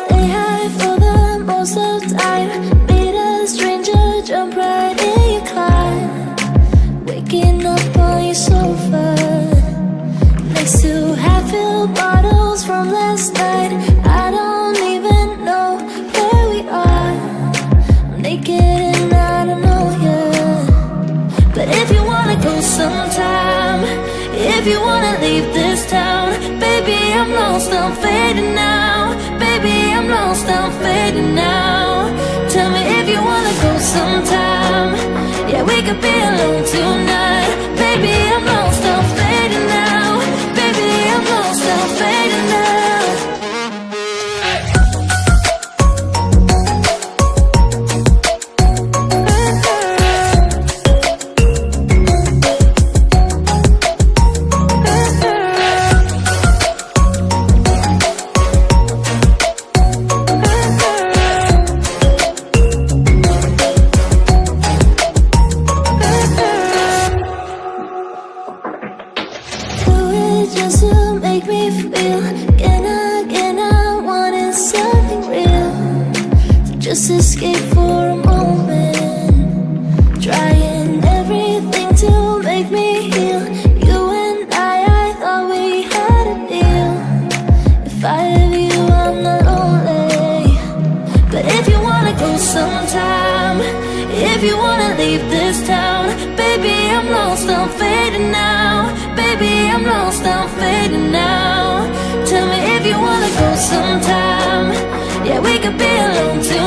Stay high for the most of the time. Meet a stranger, jump right in your car. Waking up on your sofa next to half-filled bottles from last night. I don't even know where we are. I'm naked and I don't know you. But if you wanna go sometime, if you wanna leave this town, baby, I'm lost, I'm fading now. Baby, I'm lost, I'm fading now. Tell me if you wanna go sometime. Yeah, we could be alone tonight. Baby, I'm lost, I'm fading now. Baby, I'm lost, I'm fading now. Just to make me feel again, I wanted something real. So just escape for a moment, trying everything to make me heal. You and I thought we had a deal. If I have you, I'm not lonely. But if you wanna go sometime, if you wanna leave this town, baby, I'm lost, I'm fading now. Baby, I'm lost, I'm fading now. Tell me if you wanna go sometime. Yeah, we could be alone too.